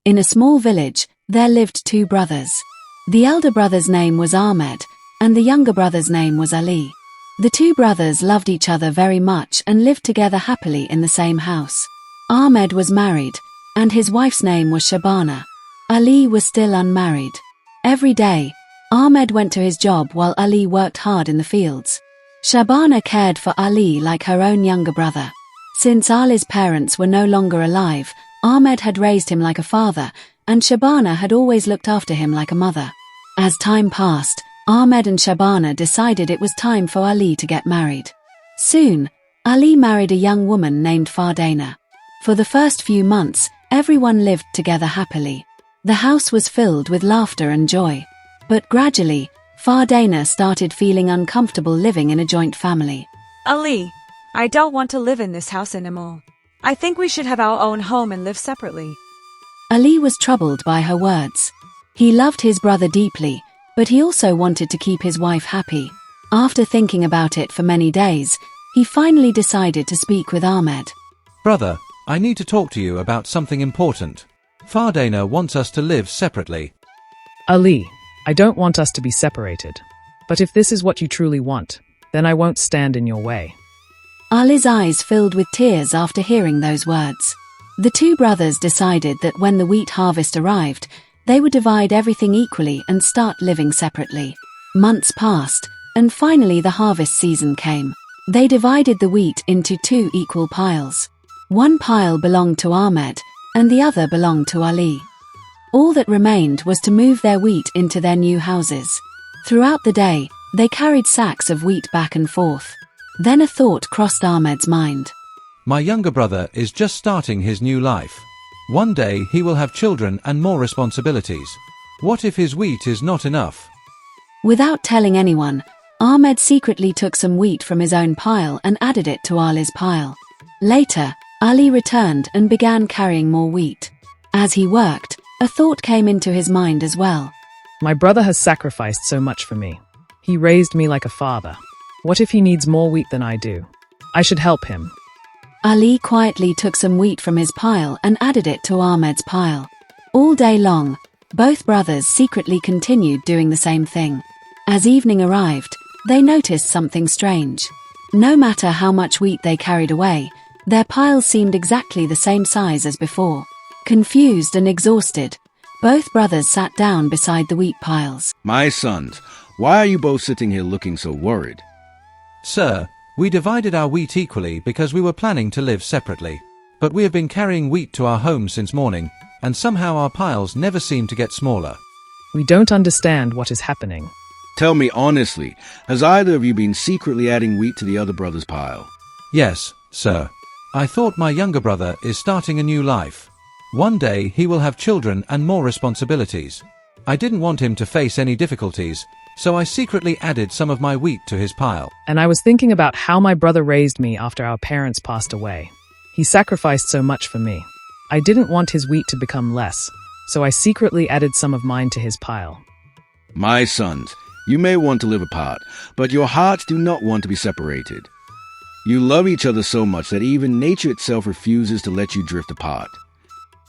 In a small village, there lived two brothers. The elder brother's name was Ahmed, and the younger brother's name was Ali. The two brothers loved each other very much and lived together happily in the same house. Ahmed was married, and his wife's name was Shabana. Ali was still unmarried. Every day, Ahmed went to his job while Ali worked hard in the fields. Shabana cared for Ali like her own younger brother. Since Ali's parents were no longer alive, Ahmed had raised him like a father, and Shabana had always looked after him like a mother. As time passed, Ahmed and Shabana decided it was time for Ali to get married. Soon, Ali married a young woman named Fardana. For the first few months, everyone lived together happily. The house was filled with laughter and joy. But gradually, Fardana started feeling uncomfortable living in a joint family. Ali, I don't want to live in this house anymore. I think we should have our own home and live separately. Ali was troubled by her words. He loved his brother deeply, but he also wanted to keep his wife happy. After thinking about it for many days, he finally decided to speak with Ahmed. Brother, I need to talk to you about something important. Fardana wants us to live separately. Ali, I don't want us to be separated. But if this is what you truly want, then I won't stand in your way. Ali's eyes filled with tears after hearing those words. The two brothers decided that when the wheat harvest arrived, they would divide everything equally and start living separately. Months passed, and finally the harvest season came. They divided the wheat into two equal piles. One pile belonged to Ahmed, and the other belonged to Ali. All that remained was to move their wheat into their new houses. Throughout the day, they carried sacks of wheat back and forth. Then a thought crossed Ahmed's mind. My younger brother is just starting his new life. One day he will have children and more responsibilities. What if his wheat is not enough? Without telling anyone, Ahmed secretly took some wheat from his own pile and added it to Ali's pile. Later, Ali returned and began carrying more wheat. As he worked, a thought came into his mind as well. My brother has sacrificed so much for me. He raised me like a father. What if he needs more wheat than I do? I should help him. Ali quietly took some wheat from his pile and added it to Ahmed's pile. All day long, both brothers secretly continued doing the same thing. As evening arrived, they noticed something strange. No matter how much wheat they carried away, their piles seemed exactly the same size as before. Confused and exhausted, both brothers sat down beside the wheat piles. My sons, why are you both sitting here looking so worried? Sir, we divided our wheat equally because we were planning to live separately. But we have been carrying wheat to our home since morning, and somehow our piles never seem to get smaller. We don't understand what is happening. Tell me honestly, has either of you been secretly adding wheat to the other brother's pile? Yes, sir. I thought my younger brother is starting a new life. One day he will have children and more responsibilities. I didn't want him to face any difficulties, so I secretly added some of my wheat to his pile. And I was thinking about how my brother raised me after our parents passed away. He sacrificed so much for me. I didn't want his wheat to become less, so I secretly added some of mine to his pile. My sons, you may want to live apart, but your hearts do not want to be separated. You love each other so much that even nature itself refuses to let you drift apart.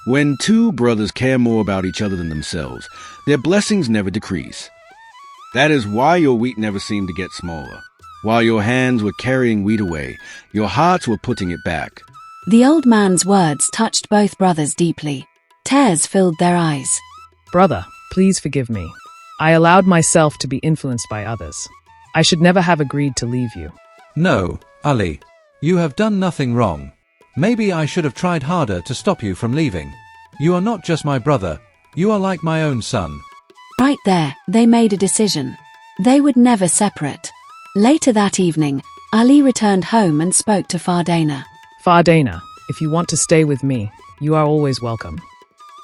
When two brothers care more about each other than themselves, their blessings never decrease. That is why your wheat never seemed to get smaller. While your hands were carrying wheat away, your hearts were putting it back. The old man's words touched both brothers deeply. Tears filled their eyes. Brother, please forgive me. I allowed myself to be influenced by others. I should never have agreed to leave you. No, Ali. You have done nothing wrong. Maybe I should have tried harder to stop you from leaving. You are not just my brother, you are like my own son. Right there, they made a decision. They would never separate. Later that evening, Ali returned home and spoke to Fardana. Fardana, if you want to stay with me, you are always welcome.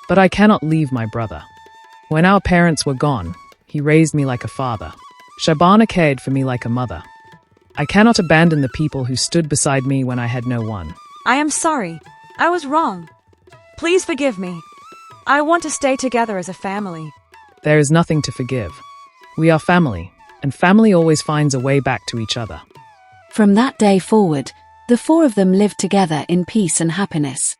But I cannot leave my brother. When our parents were gone, he raised me like a father. Shabana cared for me like a mother. I cannot abandon the people who stood beside me when I had no one. I am sorry. I was wrong. Please forgive me. I want to stay together as a family. There is nothing to forgive. We are family, and family always finds a way back to each other. From that day forward, the four of them lived together in peace and happiness.